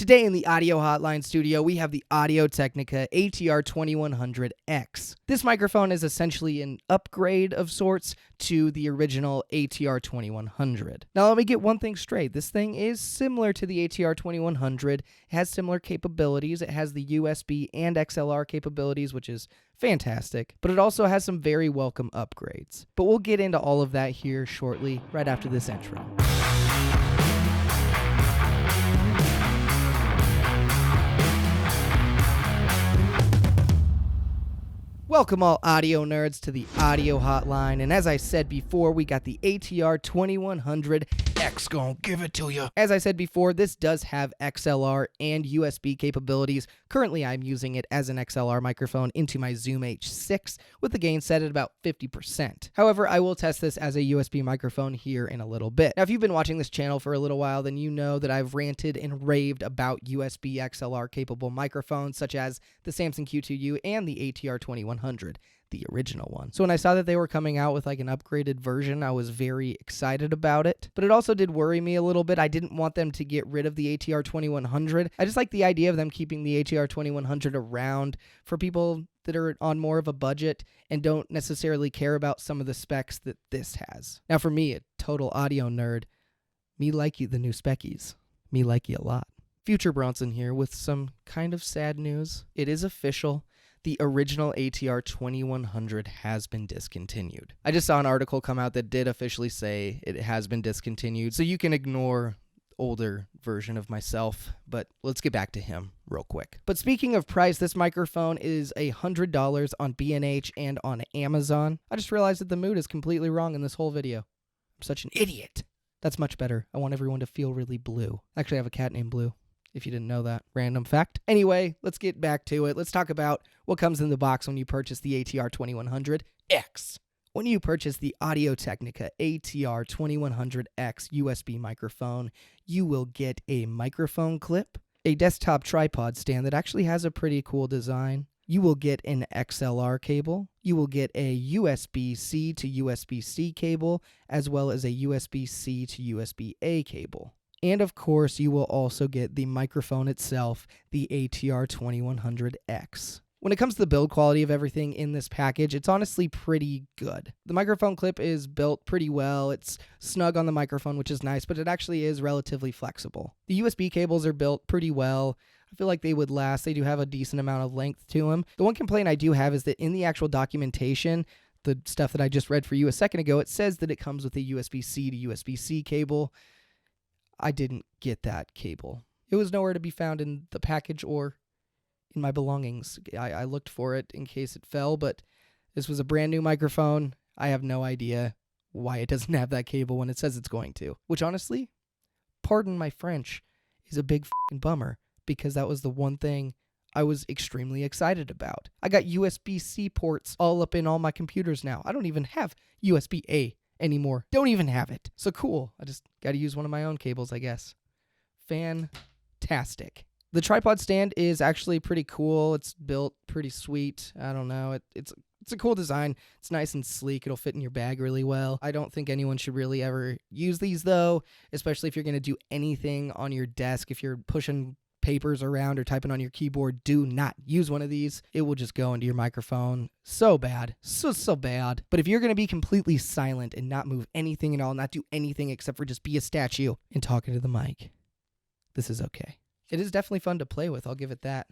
Today in the Audio Hotline Studio, we have the audio-technica ATR2100X. This microphone is essentially an upgrade of sorts to the original ATR2100. Now let me get one thing straight. This thing is similar to the ATR2100. It has similar capabilities. It has the USB and XLR capabilities, which is fantastic, but it also has some very welcome upgrades. But we'll get into all of that here shortly, right after this intro. Welcome all audio nerds to the Audio Hotline, and as I said before, we got the ATR2100X, gonna give it to you. As I said before, this does have XLR and USB capabilities. Currently, I'm using it as an XLR microphone into my Zoom H6 with the gain set at about 50%. However, I will test this as a USB microphone here in a little bit. Now, if you've been watching this channel for a little while, then you know that I've ranted and raved about USB XLR capable microphones such as the Samsung Q2U and the ATR2100. The original one. So when I saw that they were coming out with like an upgraded version, I was very excited about it. But it also did worry me a little bit. I didn't want them to get rid of the ATR2100. I just like the idea of them keeping the ATR2100 around for people that are on more of a budget and don't necessarily care about some of the specs that this has. Now for me, a total audio nerd, me like you the new speckies. Me like you a lot. Future Bronson here with some kind of sad news. It is official. The original ATR2100 has been discontinued. I just saw an article come out that did officially say it has been discontinued, so you can ignore older version of myself, but let's get back to him real quick. But speaking of price, this microphone is $100 on B&H and on Amazon. I just realized that the mood is completely wrong in this whole video. I'm such an idiot. That's much better. I want everyone to feel really blue. Actually, I have a cat named Blue. If you didn't know that. Random fact. Anyway, let's get back to it. Let's talk about what comes in the box when you purchase the ATR2100X. When you purchase the audio-technica ATR2100X USB microphone, you will get a microphone clip, a desktop tripod stand that actually has a pretty cool design. You will get an XLR cable. You will get a USB-C to USB-C cable, as well as a USB-C to USB-A cable. And of course, you will also get the microphone itself, the ATR2100X. When it comes to the build quality of everything in this package, it's honestly pretty good. The microphone clip is built pretty well. It's snug on the microphone, which is nice, but it actually is relatively flexible. The USB cables are built pretty well. I feel like they would last. They do have a decent amount of length to them. The one complaint I do have is that in the actual documentation, the stuff that I just read for you a second ago, it says that it comes with a USB-C to USB-C cable. I didn't get that cable. It was nowhere to be found in the package or in my belongings. I looked for it in case it fell, but this was a brand new microphone. I have no idea why it doesn't have that cable when it says it's going to. Which honestly, pardon my French, is a big fucking bummer because that was the one thing I was extremely excited about. I got USB-C ports all up in all my computers now. I don't even have USB-A anymore. Don't even have it. So cool. I just got to use one of my own cables, I guess. Fantastic. The tripod stand is actually pretty cool. It's built pretty sweet. I don't know. It's a cool design. It's nice and sleek. It'll fit in your bag really well. I don't think anyone should really ever use these though, especially if you're going to do anything on your desk. If you're pushing papers around or typing on your keyboard, do not use one of these. It will just go into your microphone. So bad. So bad. But if you're going to be completely silent and not move anything at all, not do anything except for just be a statue and talk into the mic, this is okay. It is definitely fun to play with. I'll give it that.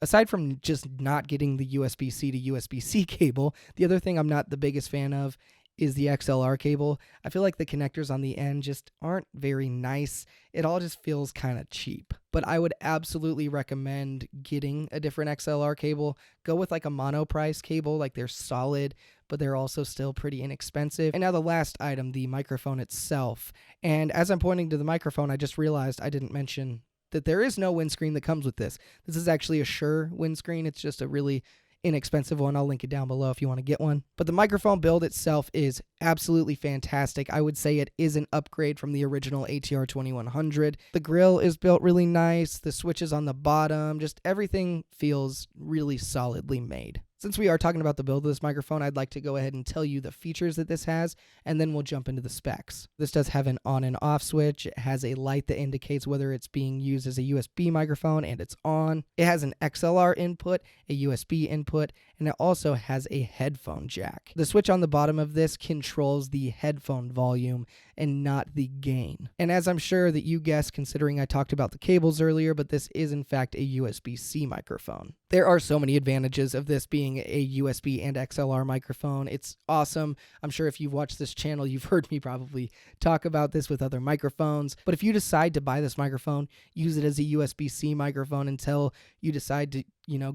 Aside from just not getting the USB-C to USB-C cable, the other thing I'm not the biggest fan of is the XLR cable. I feel like the connectors on the end just aren't very nice. It all just feels kind of cheap. But I would absolutely recommend getting a different XLR cable. Go with like a monoprice cable, like they're solid, but they're also still pretty inexpensive. And now the last item, the microphone itself. And as I'm pointing to the microphone, I just realized I didn't mention that there is no windscreen that comes with this. This is actually a Shure windscreen. It's just a really inexpensive one. I'll link it down below if you want to get one. But the microphone build itself is absolutely fantastic. I would say it is an upgrade from the original ATR2100. The grill is built really nice. The switches on the bottom, just everything feels really solidly made. Since we are talking about the build of this microphone, I'd like to go ahead and tell you the features that this has, and then we'll jump into the specs. This does have an on and off switch. It has a light that indicates whether it's being used as a USB microphone, and it's on. It has an XLR input, a USB input, and it also has a headphone jack. The switch on the bottom of this controls the headphone volume and not the gain. And as I'm sure that you guessed, considering I talked about the cables earlier, but this is in fact a USB-C microphone. There are so many advantages of this being a USB and XLR microphone. It's awesome. I'm sure if you've watched this channel, you've heard me probably talk about this with other microphones. But if you decide to buy this microphone, use it as a USB-C microphone until you decide to,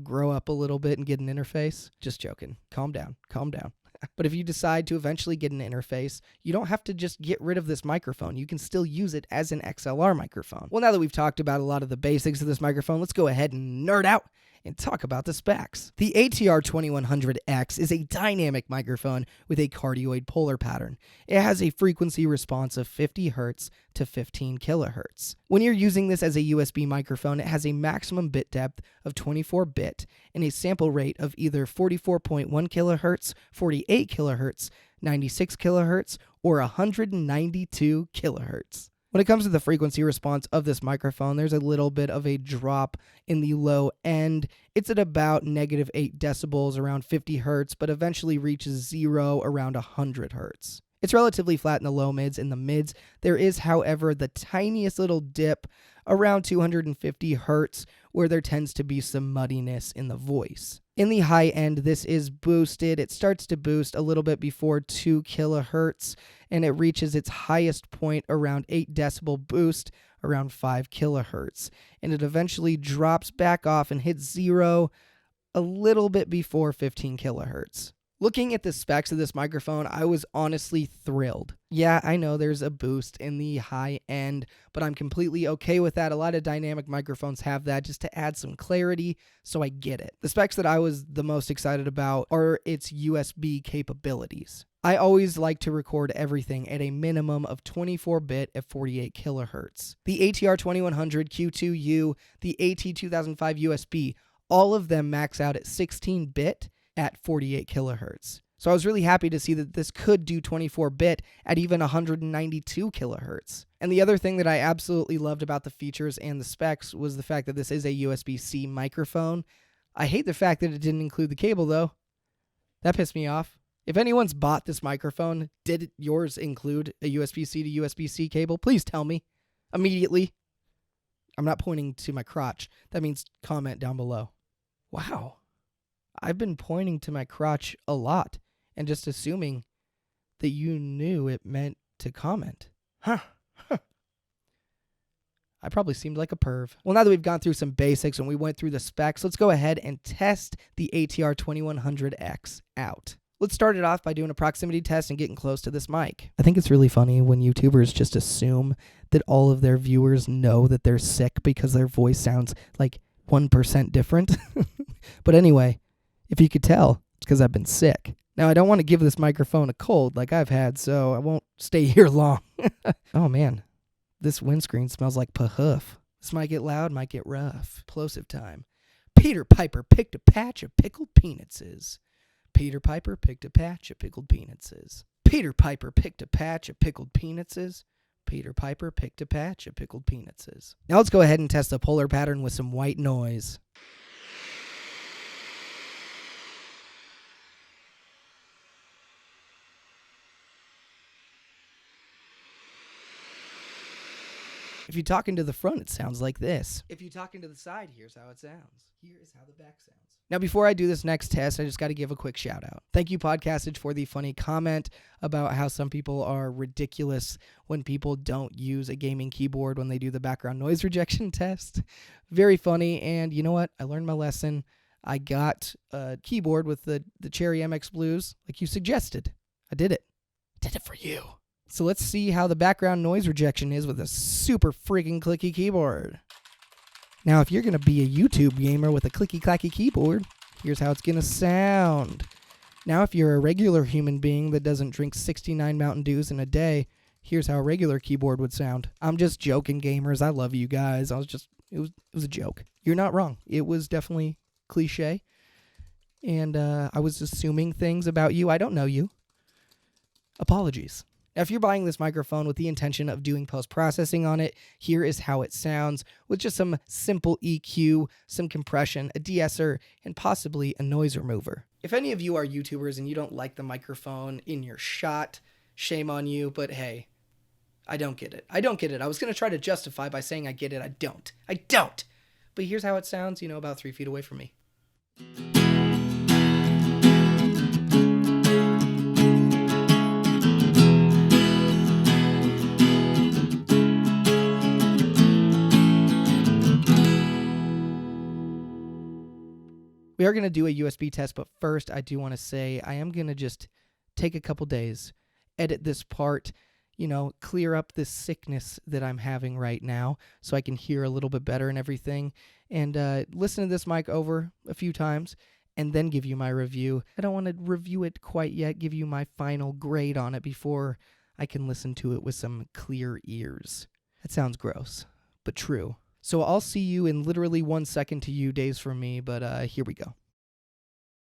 grow up a little bit and get an interface. Just joking. Calm down. Calm down. But if you decide to eventually get an interface, you don't have to just get rid of this microphone. You can still use it as an XLR microphone. Well, now that we've talked about a lot of the basics of this microphone, let's go ahead and nerd out and talk about the specs. The ATR2100X is a dynamic microphone with a cardioid polar pattern. It has a frequency response of 50 Hz to 15 kHz. When you're using this as a USB microphone, it has a maximum bit depth of 24 bit and a sample rate of either 44.1 kHz, 48 kHz, 96 kHz, or 192 kHz. When it comes to the frequency response of this microphone, there's a little bit of a drop in the low end. It's at about -8 decibels, around 50 Hz, but eventually reaches 0 around 100 Hz. It's relatively flat in the low mids. In the mids, there is, however, the tiniest little dip around 250 Hz, where there tends to be some muddiness in the voice. In the high end, this is boosted. It starts to boost a little bit before 2 kHz, and it reaches its highest point around 8 decibel boost, around 5 kHz. And it eventually drops back off and hits 0 a little bit before 15 kHz. Looking at the specs of this microphone, I was honestly thrilled. Yeah, I know there's a boost in the high end, but I'm completely okay with that. A lot of dynamic microphones have that just to add some clarity, so I get it. The specs that I was the most excited about are its USB capabilities. I always like to record everything at a minimum of 24-bit at 48 kHz. The ATR2100 Q2U, the AT2005 USB, all of them max out at 16-bit at 48 kHz. So I was really happy to see that this could do 24-bit at even 192 kHz. And the other thing that I absolutely loved about the features and the specs was the fact that this is a USB-C microphone. I hate the fact that it didn't include the cable, though. That pissed me off. If anyone's bought this microphone, did yours include a USB-C to USB-C cable? Please tell me immediately. I'm not pointing to my crotch. That means comment down below. Wow. I've been pointing to my crotch a lot and just assuming that you knew it meant to comment. Huh. I probably seemed like a perv. Well, now that we've gone through some basics and we went through the specs, let's go ahead and test the ATR2100X out. Let's start it off by doing a proximity test and getting close to this mic. I think it's really funny when YouTubers just assume that all of their viewers know that they're sick because their voice sounds like 1% different. But anyway, if you could tell, it's because I've been sick. Now, I don't want to give this microphone a cold like I've had, so I won't stay here long. Oh, man. This windscreen smells like pahoof. This might get loud, might get rough. Plosive time. Peter Piper picked a patch of pickled peanuts. Peter Piper picked a patch of pickled peanuts. Peter Piper picked a patch of pickled peanuts. Peter Piper picked a patch of pickled peanuts. Now let's go ahead and test the polar pattern with some white noise. If you're talking to the front, it sounds like this. If you're talking to the side, here's how it sounds. Here's how the back sounds. Now, before I do this next test, I just got to give a quick shout out. Thank you, Podcastage, for the funny comment about how some people are ridiculous when people don't use a gaming keyboard when they do the background noise rejection test. Very funny, and you know what? I learned my lesson. I got a keyboard with the Cherry MX Blues, like you suggested. I did it. I did it for you. So let's see how the background noise rejection is with a super freaking clicky keyboard. Now, if you're going to be a YouTube gamer with a clicky-clacky keyboard, here's how it's going to sound. Now, if you're a regular human being that doesn't drink 69 Mountain Dews in a day, here's how a regular keyboard would sound. I'm just joking, gamers. I love you guys. It was a joke. You're not wrong. It was definitely cliche. and I was assuming things about you. I don't know you. Apologies. Now, if you're buying this microphone with the intention of doing post-processing on it, here is how it sounds with just some simple EQ, some compression, a de-esser, and possibly a noise remover. If any of you are YouTubers and you don't like the microphone in your shot, shame on you, but hey, I don't get it. I don't get it. I was going to try to justify by saying I get it. I don't. I don't. But here's how it sounds, about 3 feet away from me. We are going to do a USB test, but first I do want to say I am going to just take a couple days, edit this part, clear up this sickness that I'm having right now so I can hear a little bit better and everything, and listen to this mic over a few times and then give you my review. I don't want to review it quite yet, give you my final grade on it before I can listen to it with some clear ears. That sounds gross, but true. So I'll see you in literally 1 second to you days from me, but here we go.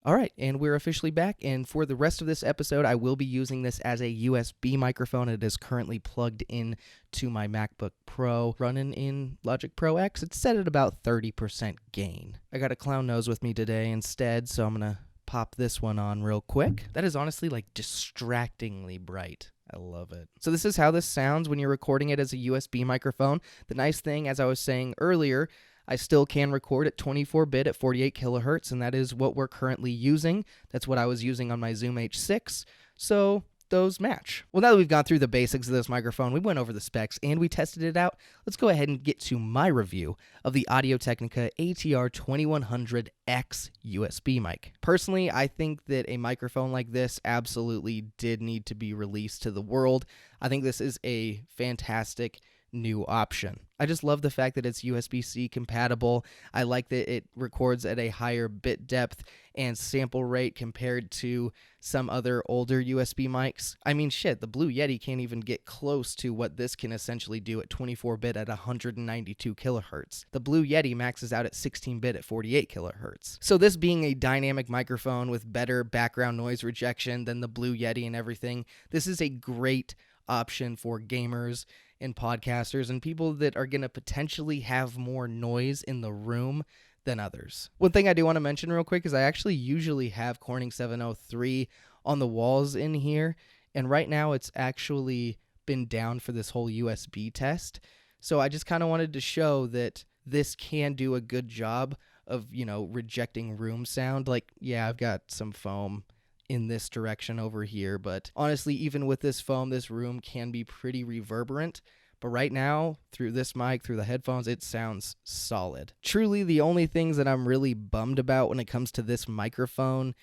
All right, and we're officially back, and for the rest of this episode, I will be using this as a USB microphone. It is currently plugged in to my MacBook Pro, running in Logic Pro X. It's set at about 30% gain. I got a clown nose with me today instead, so I'm going to pop this one on real quick. That is honestly distractingly bright. I love it. So this is how this sounds when you're recording it as a USB microphone. The nice thing, as I was saying earlier, I still can record at 24-bit at 48 kilohertz, and that is what we're currently using. That's what I was using on my Zoom H6, so those match. Well, now that we've gone through the basics of this microphone, we went over the specs, and we tested it out, let's go ahead and get to my review of the audio-technica ATR2100X-USB mic. Personally, I think that a microphone like this absolutely did need to be released to the world. I think this is a fantastic new option. I just love the fact that it's USB-C compatible. I like that it records at a higher bit depth and sample rate compared to some other older USB mics. I mean, shit, the Blue Yeti can't even get close to what this can essentially do at 24-bit at 192 kilohertz. The Blue Yeti maxes out at 16-bit at 48 kilohertz. So this being a dynamic microphone with better background noise rejection than the Blue Yeti and everything, this is a great option for gamers and podcasters and people that are going to potentially have more noise in the room than others. One thing I do want to mention real quick is I actually usually have Corning 703 on the walls in here, and right now it's actually been down for this whole USB test. So I just kind of wanted to show that this can do a good job of, rejecting room sound. Yeah, I've got some foam in this direction over here, but honestly, even with this foam, this room can be pretty reverberant. But right now, through this mic, through the headphones, it sounds solid. Truly, the only things that I'm really bummed about when it comes to this microphone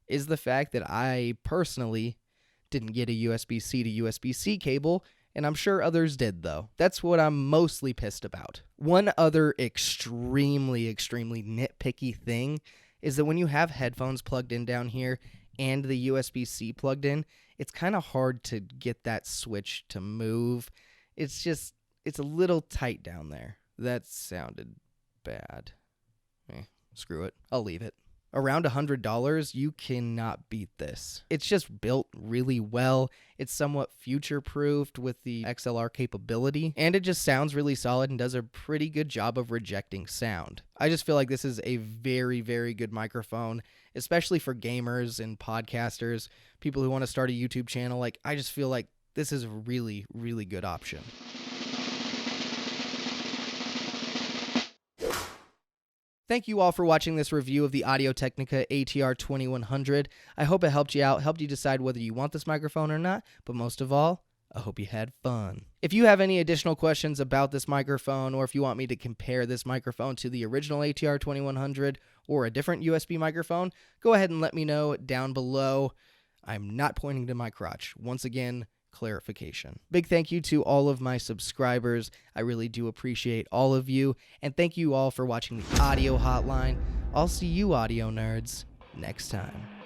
is the fact that I personally didn't get a USB-C to USB-C cable, and I'm sure others did, though. That's what I'm mostly pissed about. One other extremely nitpicky thing is that when you have headphones plugged in down here, and the USB-C plugged in, it's kind of hard to get that switch to move. It's a little tight down there. That sounded bad. Screw it. I'll leave it. Around $100, you cannot beat this. It's just built really well. It's somewhat future-proofed with the XLR capability, and it just sounds really solid and does a pretty good job of rejecting sound. I just feel like this is a very, very good microphone, especially for gamers and podcasters, people who want to start a YouTube channel. I just feel like this is a really, really good option. Thank you all for watching this review of the audio-technica ATR2100. I hope it helped you out, helped you decide whether you want this microphone or not, but most of all, I hope you had fun. If you have any additional questions about this microphone, or if you want me to compare this microphone to the original ATR2100 or a different USB microphone, go ahead and let me know down below. I'm not pointing to my crotch. Once again, clarification. Big thank you to all of my subscribers. I really do appreciate all of you, and thank you all for watching the Audio Hotline. I'll see you audio nerds next time.